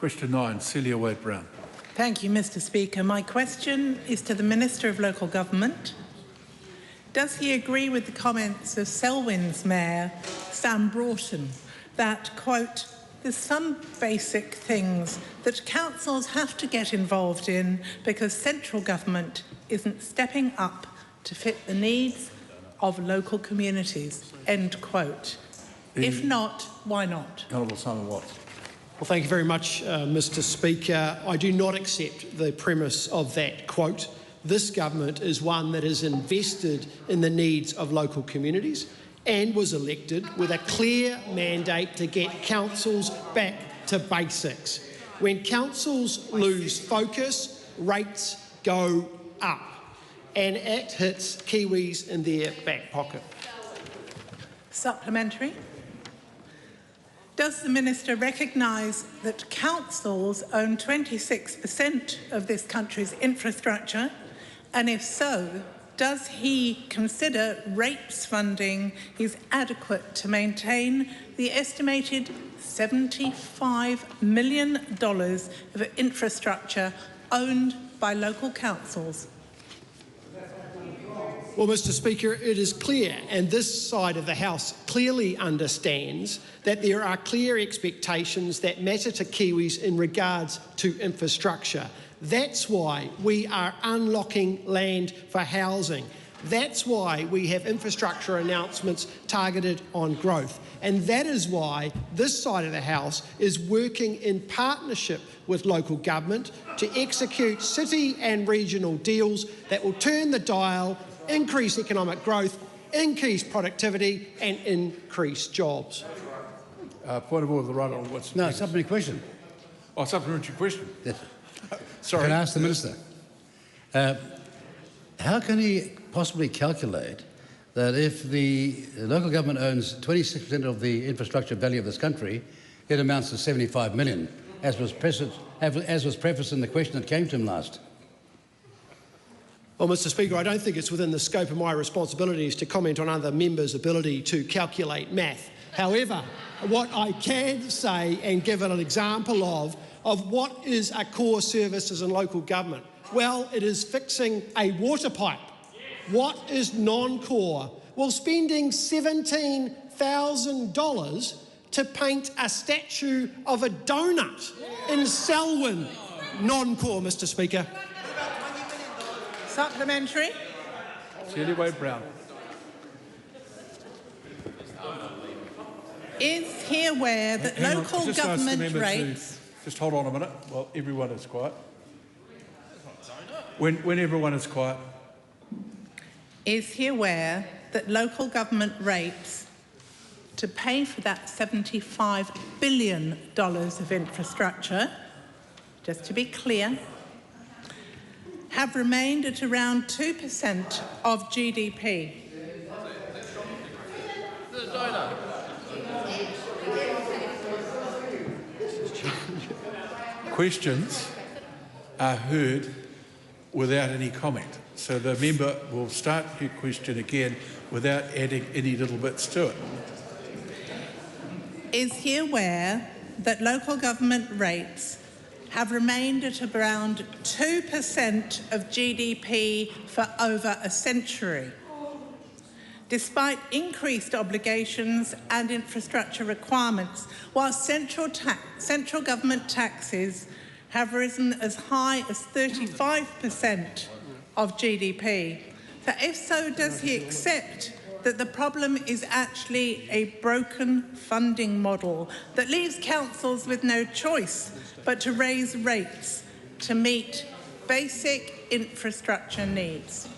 Question 9, Celia Wade-Brown. Thank you, Mr. Speaker. My question is to the Minister of Local Government. Does he agree with the comments of Selwyn's Mayor, Sam Broughton, that, quote, there's some basic things that councils have to get involved in because central government isn't stepping up to fit the needs of local communities, end quote. If not, why not? Honourable Simon Watts. Well, thank you very much, Mr. Speaker. I do not accept the premise of that quote. This government is one that is invested in the needs of local communities and was elected with a clear mandate to get councils back to basics. When councils lose focus, rates go up, and it hits Kiwis in their back pocket. Supplementary. Does the Minister recognise that councils own 26% of this country's infrastructure? And if so, does he consider rates funding is adequate to maintain the estimated $75 million of infrastructure owned by local councils? Well, Mr. Speaker, it is clear, and this side of the House clearly understands, that there are clear expectations that matter to Kiwis in regards to infrastructure. That's why we are unlocking land for housing. That's why we have infrastructure announcements targeted on growth. And that is why this side of the House is working in partnership with local government to execute city and regional deals that will turn the dial, increase economic growth, increase productivity and increase jobs. Point of order, the right honourable Watson. No, supplementary question. Oh, supplementary question. Yes. Sorry. Can I ask the Minister? How can he possibly calculate that if the local government owns 26% of the infrastructure value of this country, it amounts to $75 million, as was prefaced in the question that came to him last? Well, Mr. Speaker, I don't think it's within the scope of my responsibilities to comment on other members' ability to calculate math. However, what I can say and give an example of what is a core services in local government, well, it is fixing a water pipe. What is non-core? Well, spending $17,000 to paint a statue of a donut in Selwyn, non-core, Mr. Speaker. Supplementary. Celia Wade-Brown. Is he aware that local government rates... Just hold on a minute while everyone is quiet. When everyone is quiet. Is he aware that local government rates to pay for that $75 billion of infrastructure, just to be clear, have remained at around 2% of GDP? Questions are heard without any comment. So the member will start her question again without adding any little bits to it. Is he aware that local government rates have remained at around 2% of GDP for over a century, despite increased obligations and infrastructure requirements, while central government taxes have risen as high as 35% of GDP? So if so, does he accept that the problem is actually a broken funding model that leaves councils with no choice but to raise rates to meet basic infrastructure needs?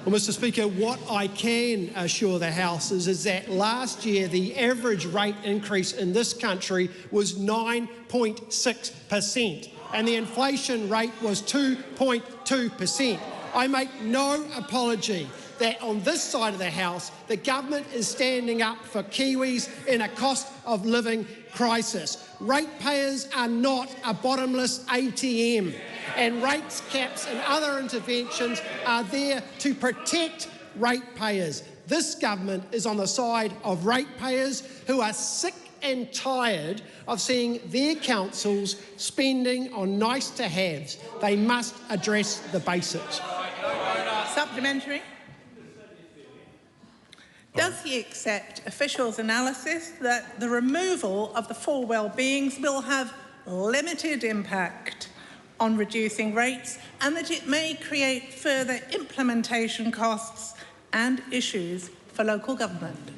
Well, Mr. Speaker, what I can assure the House is that last year the average rate increase in this country was 9.6% and the inflation rate was 2.2%. I make no apology that on this side of the House, the government is standing up for Kiwis in a cost of living crisis. Ratepayers are not a bottomless ATM, and rates caps and other interventions are there to protect ratepayers. This government is on the side of ratepayers who are sick and tired of seeing their councils spending on nice-to-haves. They must address the basics. Supplementary. Does he accept officials' analysis that the removal of the 4 well-beings will have limited impact on reducing rates and that it may create further implementation costs and issues for local government?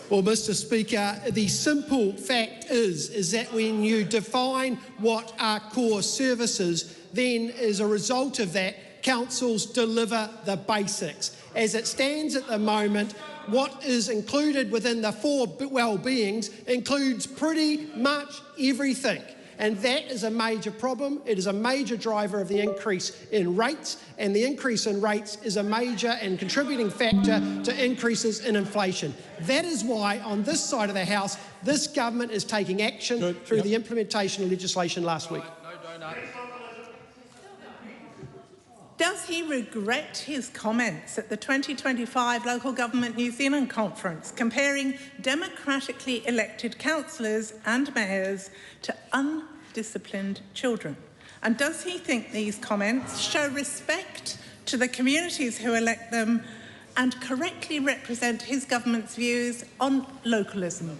Well, Mr. Speaker, the simple fact is that when you define what are core services, then as a result of that, councils deliver the basics. As it stands at the moment, what is included within the 4 well-beings includes pretty much everything. And that is a major problem. It is a major driver of the increase in rates, and the increase in rates is a major and contributing factor to increases in inflation. That is why, on this side of the House, this government is taking action through the implementation of legislation last week. Does he regret his comments at the 2025 Local Government New Zealand conference comparing democratically elected councillors and mayors to undisciplined children? And does he think these comments show respect to the communities who elect them and correctly represent his government's views on localism?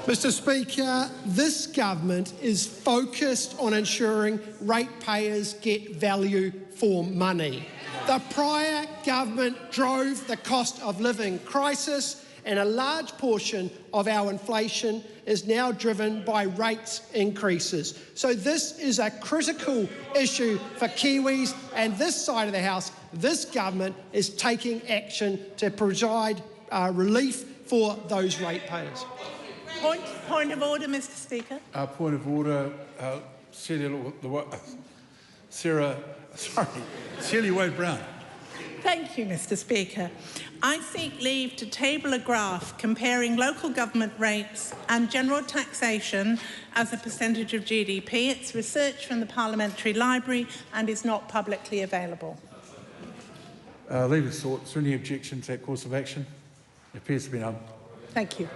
Mr. Speaker, this government is focused on ensuring ratepayers get value for money. The prior government drove the cost of living crisis, and a large portion of our inflation is now driven by rates increases. So this is a critical issue for Kiwis, and this side of the House, this government is taking action to provide relief for those ratepayers. Point of order, Mr. Speaker. Point of order. Shirley Wade-Brown. Thank you, Mr. Speaker. I seek leave to table a graph comparing local government rates and general taxation as a percentage of GDP. It's research from the Parliamentary Library and is not publicly available. Leader sought. Is there any objection to that course of action? It appears to be none. Thank you.